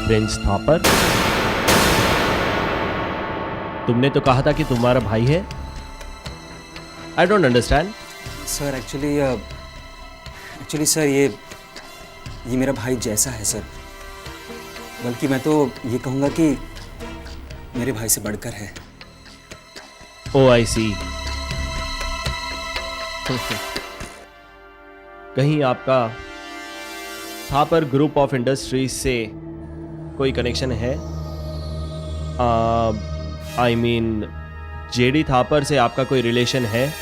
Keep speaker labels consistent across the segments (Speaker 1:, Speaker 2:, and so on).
Speaker 1: Prince Thapar, तुमने तो कहा था कि तुम्हारा भाई है। I don't understand.
Speaker 2: Sir actually sir ये मेरा भाई जैसा है सर, बल्कि मैं तो ये कहूँगा कि मेरे भाई से बढ़कर है।
Speaker 1: ओ आई सी। कहीं आपका थापर ग्रुप ऑफ इंडस्ट्रीज से कोई कनेक्शन है? आई मीन जेडी थापर से आपका कोई रिलेशन है?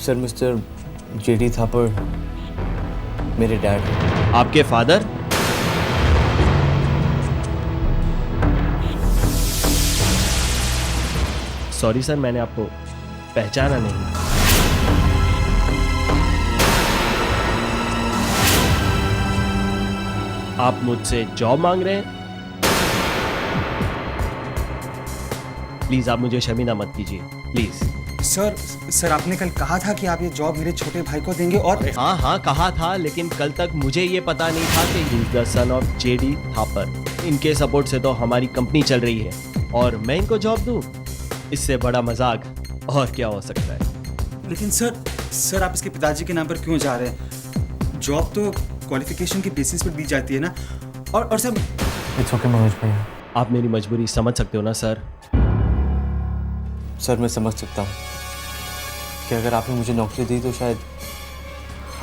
Speaker 3: सर मिस्टर जेडी थापर मेरे डैड हैं।
Speaker 1: आपके फादर? सॉरी सर, मैंने आपको पहचाना नहीं। आप मुझसे जॉब मांग रहे हैं? प्लीज आप मुझे शर्मिंदा मत कीजिए, प्लीज।
Speaker 2: सर आपने कल कहा था कि आप ये जॉब मेरे छोटे भाई को देंगे और
Speaker 1: हाँ कहा था, लेकिन कल तक मुझे ये पता नहीं था कि he is the son of JD Thapar. इनके सपोर्ट से तो हमारी कंपनी चल रही है और मैं इनको जॉब दूं, इससे बड़ा मजाक और क्या हो सकता है।
Speaker 2: लेकिन सर आप इसके पिताजी के नाम पर क्यों जा रहे हैं? जॉब तो क्वालिफिकेशन के बेसिस पर दी जाती है ना। और सर
Speaker 3: इट्स ओके मनोज भैया।
Speaker 1: आप मेरी मजबूरी समझ सकते हो ना सर?
Speaker 3: सर मैं समझ सकता हूँ कि अगर आपने मुझे नौकरी दी तो शायद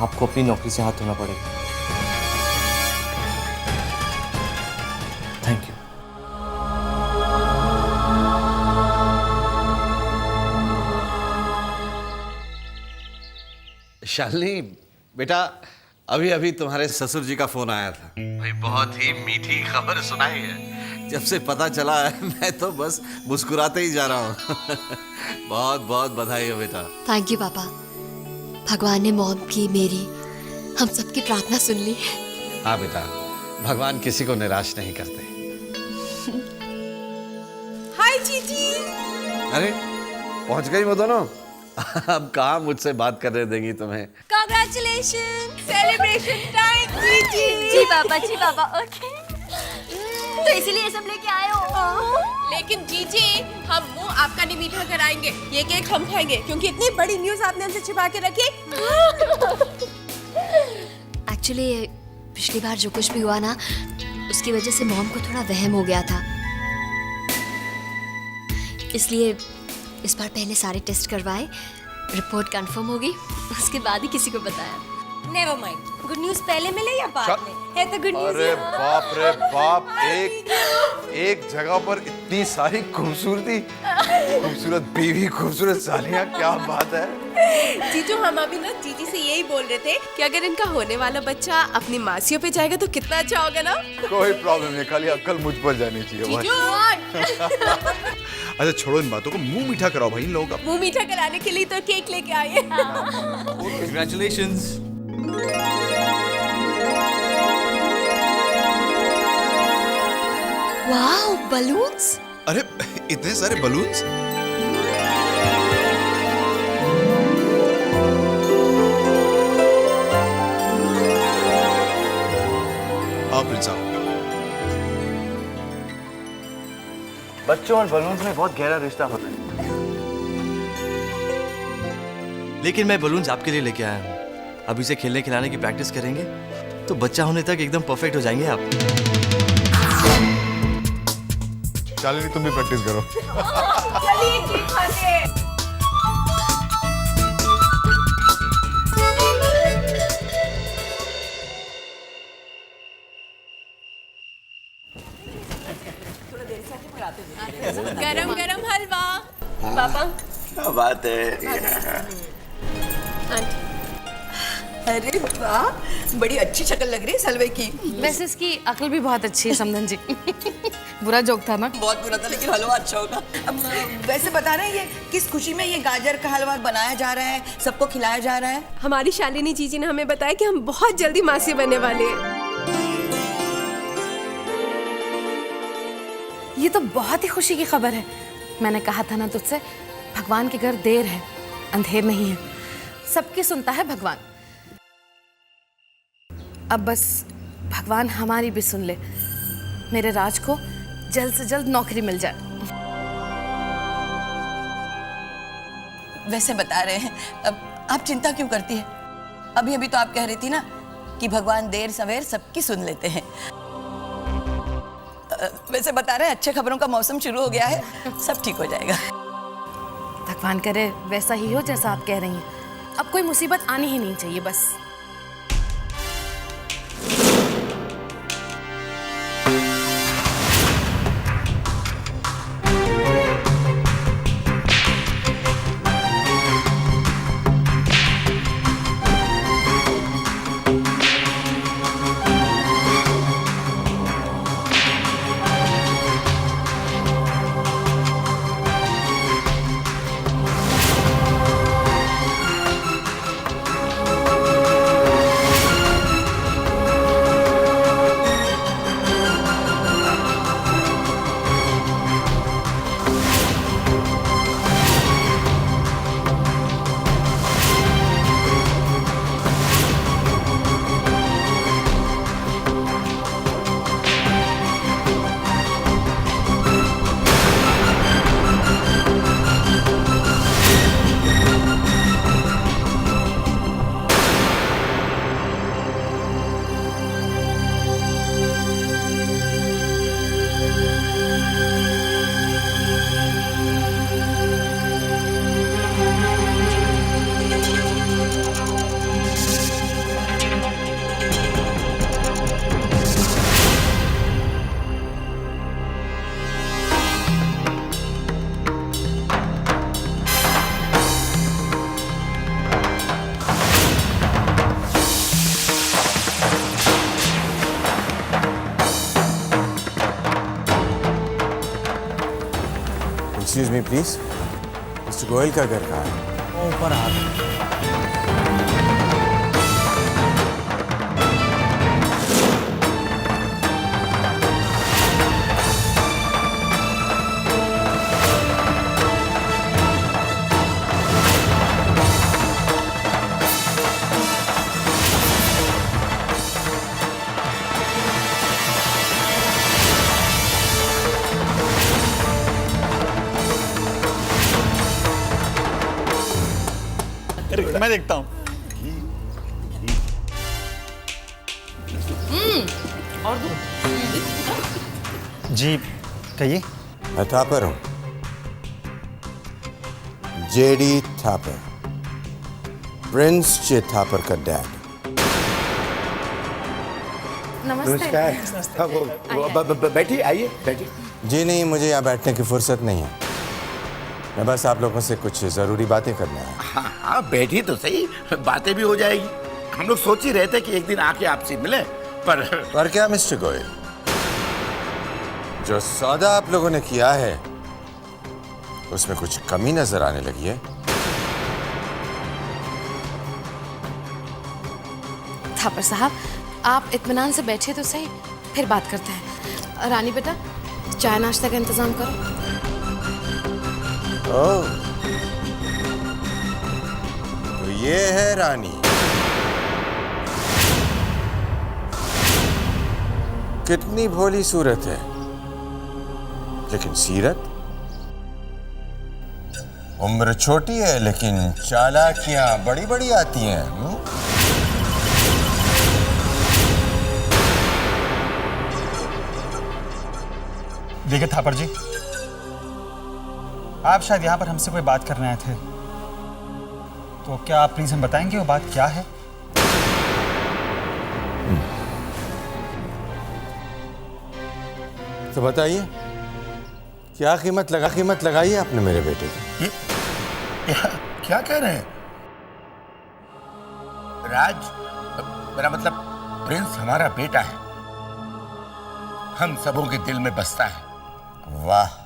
Speaker 3: आपको अपनी नौकरी से हाथ धोना पड़ेगा। Thank you.
Speaker 4: शालिनी बेटा, अभी अभी तुम्हारे ससुर जी का फोन आया था भाई, बहुत ही मीठी खबर सुनाई है। जब से पता चला है मैं तो बस मुस्कुराते ही जा रहा हूँ। बहुत बहुत बधाई हो बेटा।
Speaker 5: थैंक यू पापा। भगवान ने मॉम की, मेरी, हम सबकी प्रार्थना सुन ली।
Speaker 4: हाँ बेटा, भगवान किसी को निराश नहीं करते।
Speaker 6: हाय जीजी।
Speaker 4: अरे पहुंच गई वो दोनों? अब कहाँ मुझसे बात करने देंगी तुम्हें।
Speaker 6: कांग्रेचुलेशन, सेलिब्रेशन टाइम जीजी।
Speaker 5: जी पापा ओके। तो इसीलिए ये सब लेके आए हो।
Speaker 6: लेकिन जीजी, हम मुंह आपका नहीं मीठा कराएंगे। ये केक हम खाएंगे क्योंकि इतनी बड़ी न्यूज़ आपने हमसे छिपा के रखी।
Speaker 5: एक्चुअली पिछली बार जो कुछ भी हुआ ना, उसकी वजह से मॉम को थोड़ा वहम हो गया था, इसलिए इस बार पहले सारे टेस्ट करवाए, रिपोर्ट कंफर्म होगी, उसके बाद ही किसी को बताया।
Speaker 6: नेवर माइंड, गुड न्यूज़ पहले मिले या बाद में? है तो गुड न्यूज़।
Speaker 7: अरे बाप रे बाप, एक जगह पर इतनी सारी खूबसूरत बीवी, खूबसूरत सालियां, क्या बात है।
Speaker 6: जीजू, हम अभी ना जीजी से यही बोल रहे थे कि अगर इनका होने वाला बच्चा अपनी मासियों पे जाएगा तो कितना अच्छा होगा ना।
Speaker 7: कोई प्रॉब्लम नहीं, खाली अक्ल मुझ पर जानी चाहिए बस। अच्छा छोड़ो इन बातों को, मुंह मीठा कराओ भाई इन लोगों का।
Speaker 6: मुंह मीठा कराने के लिए तो केक लेके आए।
Speaker 3: कंग्रेचुलेशंस।
Speaker 5: Wow, balloons.
Speaker 7: अरे इतने सारे बलून्स। आओ प्रिंस आओ।
Speaker 3: बच्चों और बलून्स में बहुत गहरा रिश्ता होता है, लेकिन मैं बलून्स आपके लिए लेके आया हूँ। अभी से खेलने खिलाने की प्रैक्टिस करेंगे तो बच्चा होने तक एकदम परफेक्ट हो जाएंगे आप।
Speaker 7: शालिनी तुम भी प्रैक्टिस करो।
Speaker 6: चलिए केक खाते हैं। गरम गरम हलवा। पापा
Speaker 7: क्या बात है।
Speaker 8: अरे वाह, बड़ी अच्छी शक्ल लग रही है सलवे की।
Speaker 9: वैसे इसकी अकल भी बहुत अच्छी है समधन जी। बुरा जोक था ना?
Speaker 8: बहुत बुरा था, लेकिन हलवा अच्छा होगा। अब वैसे बता रहे हैं ये किस खुशी में ये गाजर का हलवा बनाया जा रहा है, सबको खिलाया जा रहा है?
Speaker 6: हमारी शालिनी जीजी ने हमें बताया कि हम बहुत जल्दी मासी बनने वाले हैं।
Speaker 9: ये तो बहुत ही खुशी की खबर है। मैंने कहा था ना तुझसे, भगवान के घर देर है, अंधेर नहीं है। सबकी सुनता है भगवान। अब बस भगवान हमारी भी सुन ले, मेरे राज को जल्द से जल्द नौकरी मिल जाए।
Speaker 8: वैसे बता रहे हैं, अब आप चिंता क्यों करती है? अभी अभी तो आप कह रही थी ना कि भगवान देर सवेर सबकी सुन लेते हैं। वैसे बता रहे हैं, अच्छे खबरों का मौसम शुरू हो गया है, सब ठीक हो जाएगा।
Speaker 9: भगवान करे वैसा ही हो जैसा आप कह रही हैं। अब कोई मुसीबत आनी ही नहीं चाहिए बस।
Speaker 10: Excuse me please, mister Goyal का घर कहाँ है?
Speaker 2: ऊपर आ गए।
Speaker 11: मैं देखता हूँ। और जी कहिए।
Speaker 10: मैं थापर हूँ, जेडी थापर, प्रिंस जे थापर का डैड।
Speaker 9: नमस्ते।
Speaker 7: बैठिए, आइए बैठिए।
Speaker 10: जी नहीं, मुझे यहाँ बैठने की फुर्सत नहीं है। मैं बस आप लोगों से कुछ ज़रूरी बातें करना है।
Speaker 7: हाँ, बैठिए तो सही, बातें भी हो जाएगी। हम लोग सोच ही रहे थे कि एक दिन आके आपसे मिले, पर
Speaker 10: क्या मिस्टर गोयल, जो सौदा आप लोगों ने किया है उसमें कुछ कमी नजर आने लगी है।
Speaker 9: थापर साहब, आप इत्मीनान से बैठिए तो सही, फिर बात करते हैं। रानी बेटा, चाय नाश्ता का इंतजाम करो।
Speaker 10: ओह, तो ये है रानी। कितनी भोली सूरत है, लेकिन सीरत। उम्र छोटी है लेकिन चालाकियां बड़ी बड़ी आती हैं।
Speaker 11: देखिए थापर जी, आप शायद यहाँ पर हमसे कोई बात करने आए थे, तो क्या आप प्लीज हम बताएंगे वो बात क्या है?
Speaker 10: तो बताइए, क्या कीमत लगाई है आपने मेरे बेटे की?
Speaker 7: क्या कह रहे हैं राज? मेरा मतलब प्रिंस हमारा बेटा है, हम सबों के दिल में बसता है।
Speaker 10: वाह,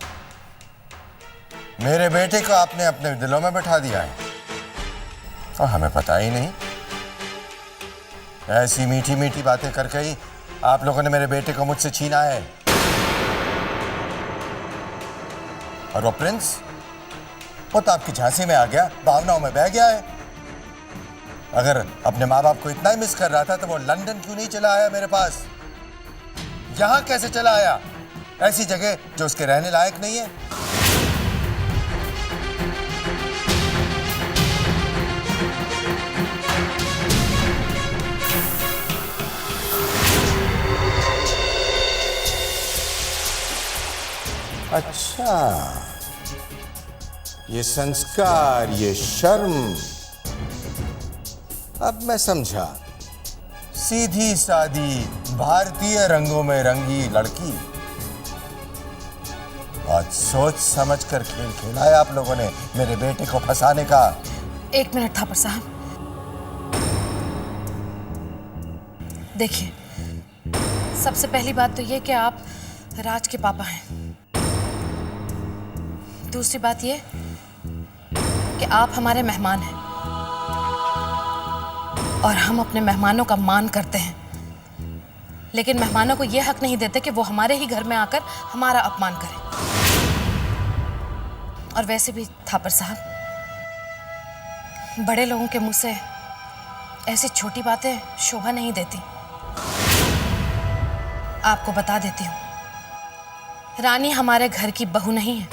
Speaker 10: मेरे बेटे को आपने अपने दिलों में बैठा दिया है और हमें पता ही नहीं। ऐसी मीठी मीठी बातें करके ही आप लोगों ने मेरे बेटे को मुझसे छीना है। और वो प्रिंस, वो तो आपकी झांसी में आ गया, भावनाओं में बह गया है। अगर अपने माँ बाप को इतना ही मिस कर रहा था तो वो लंदन क्यों नहीं चला आया मेरे पास? यहाँ कैसे चला आया, ऐसी जगह जो उसके रहने लायक नहीं है? अच्छा, ये संस्कार, ये शर्म, अब मैं समझा। सीधी सादी भारतीय रंगों में रंगी लड़की। बहुत सोच समझ कर खेल खेला है आप लोगों ने मेरे बेटे को फंसाने का।
Speaker 9: 1 मिनट थापर साहब, देखिए, सबसे पहली बात तो ये कि आप राज के पापा हैं। दूसरी बात ये कि आप हमारे मेहमान हैं और हम अपने मेहमानों का मान करते हैं, लेकिन मेहमानों को यह हक नहीं देते कि वो हमारे ही घर में आकर हमारा अपमान करें। और वैसे भी थापर साहब, बड़े लोगों के मुंह से ऐसी छोटी बातें शोभा नहीं देती। आपको बता देती हूँ, रानी हमारे घर की बहू नहीं है,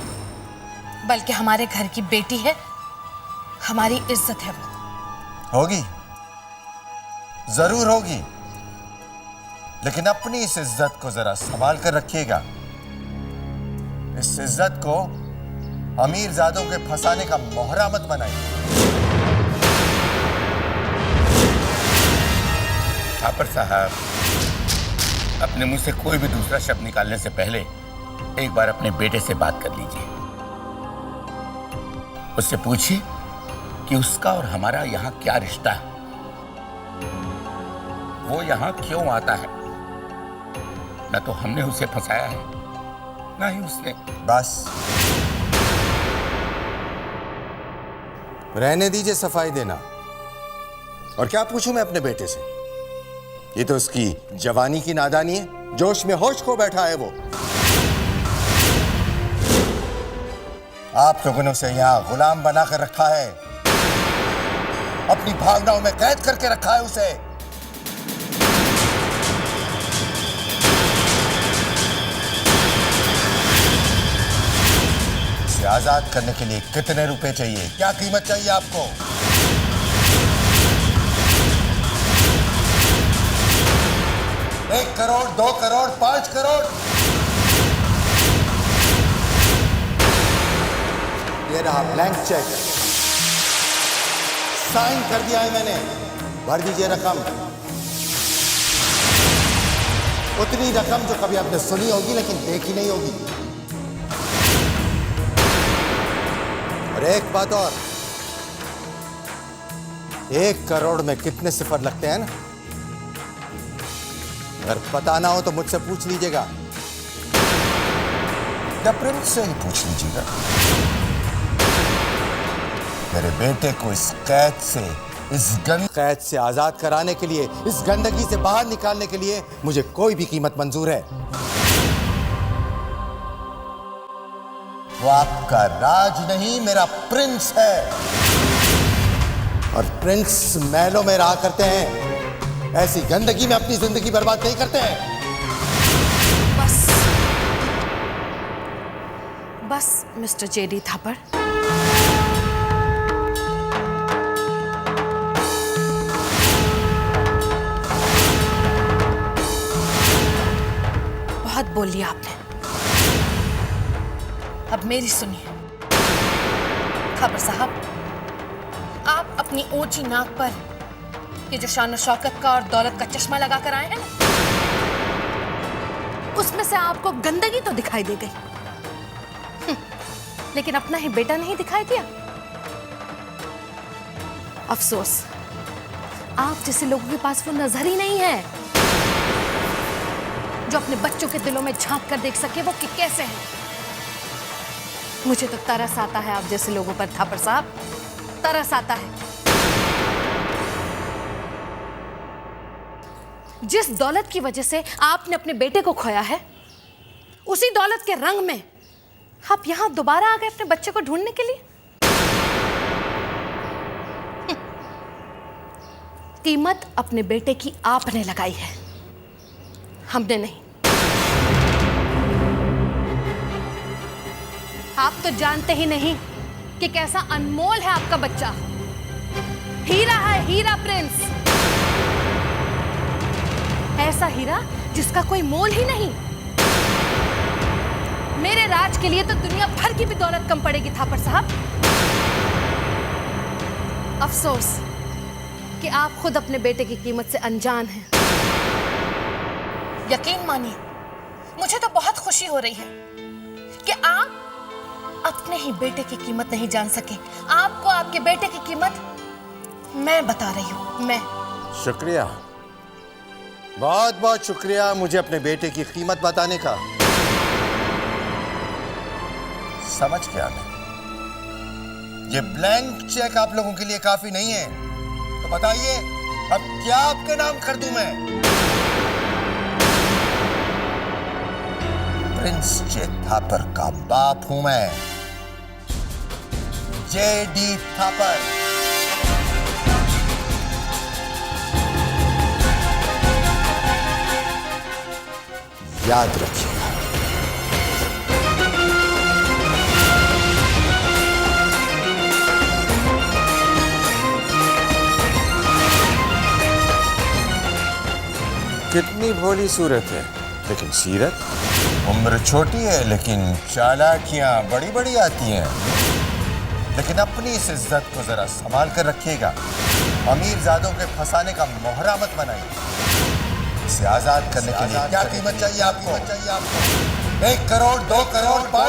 Speaker 9: बल्कि हमारे घर की बेटी है, हमारी इज्जत है वो।
Speaker 10: होगी, जरूर होगी, लेकिन अपनी इस इज्जत को जरा संभाल कर रखिएगा। इस इज्जत को अमीरजादों के फंसाने का मोहरा मत बनाइए।
Speaker 12: थापर साहब, अपने मुंह से कोई भी दूसरा शब्द निकालने से पहले एक बार अपने बेटे से बात कर लीजिए। उससे पूछिए कि उसका और हमारा यहाँ क्या रिश्ता है, वो यहाँ क्यों आता है। न तो हमने उसे फंसाया है, ना ही उसने।
Speaker 10: बस रहने दीजिए सफाई देना। और क्या पूछूं मैं अपने बेटे से? ये तो उसकी जवानी की नादानी है, जोश में होश खो बैठा है वो। आप लोगों ने उसे यहां गुलाम बनाकर रखा है, अपनी भावनाओं में कैद करके रखा है उसे। उसे आजाद करने के लिए कितने रुपए चाहिए, क्या कीमत चाहिए आपको? एक करोड़, 2 करोड़, 5 करोड़? ये रहा ब्लैंक चेक, साइन कर दिया है मैंने। भर दीजिए रकम, उतनी रकम जो कभी आपने सुनी होगी लेकिन देखी नहीं होगी। और एक बात और, 1 करोड़ में कितने सिफर लगते हैं ना, अगर पता ना हो तो मुझसे पूछ लीजिएगा, या प्रिंस से ही पूछ लीजिएगा। मेरे बेटे को इस कैद से, इस कैद से आजाद कराने के लिए, इस गंदगी से बाहर निकालने के लिए मुझे कोई भी कीमत मंजूर है। वो आपका राज नहीं, मेरा प्रिंस है। और प्रिंस महलों में रहा करते हैं, ऐसी गंदगी में अपनी जिंदगी बर्बाद नहीं करते हैं।
Speaker 9: बस मिस्टर जेडी थापर, बहुत बोल लिया आपने, अब मेरी सुनिए। थापर साहब, आप अपनी ऊंची नाक पर ये जो शान शौकत का और दौलत का चश्मा लगा कर आए हैं ना, उसमें से आपको गंदगी तो दिखाई दे गई, लेकिन अपना ही बेटा नहीं दिखाई दिया। अफसोस, आप जैसे लोगों के पास वो नजर ही नहीं है जो अपने बच्चों के दिलों में झांक कर देख सके वो कि कैसे हैं। मुझे तो तरस आता है आप जैसे लोगों पर थापर साहब, तरस आता है। जिस दौलत की वजह से आपने अपने बेटे को खोया है, उसी दौलत के रंग में आप यहां दोबारा आ गए अपने बच्चे को ढूंढने के लिए। कीमत अपने बेटे की आपने लगाई है, हमने नहीं। आप तो जानते ही नहीं कि कैसा अनमोल है आपका बच्चा। हीरा है, हीरा प्रिंस, ऐसा हीरा जिसका कोई मोल ही नहीं। मेरे राज के लिए तो दुनिया भर की भी दौलत कम पड़ेगी थापर साहब। अफसोस कि आप खुद अपने बेटे की कीमत से अनजान हैं। यकीन मानिए, मुझे तो बहुत खुशी हो रही है कि आप अपने ही बेटे की कीमत नहीं जान सके। आपको आपके बेटे की कीमत मैं बता रही हूं, मैं।
Speaker 10: शुक्रिया, बहुत बहुत शुक्रिया मुझे अपने बेटे की कीमत बताने का। समझ गया मैं, ये ब्लैंक चेक आप लोगों के लिए काफी नहीं है। तो बताइए अब क्या आपके नाम कर दूं मैं? प्रिंस जे थापर का बाप हूं मैं, जेडी थापर। याद रखिएगा। कितनी भोली सूरत है लेकिन सीरत। उम्र छोटी है लेकिन चालाकियां बड़ी बड़ी आती हैं। लेकिन अपनी इस इज्जत को जरा संभाल कर रखिएगा। अमीरजादों के फंसाने का मोहरा मत बनाइए। इसे आजाद करने के लिए क्या कीमत चाहिए आपको? 1 करोड़, 2 करोड़, 5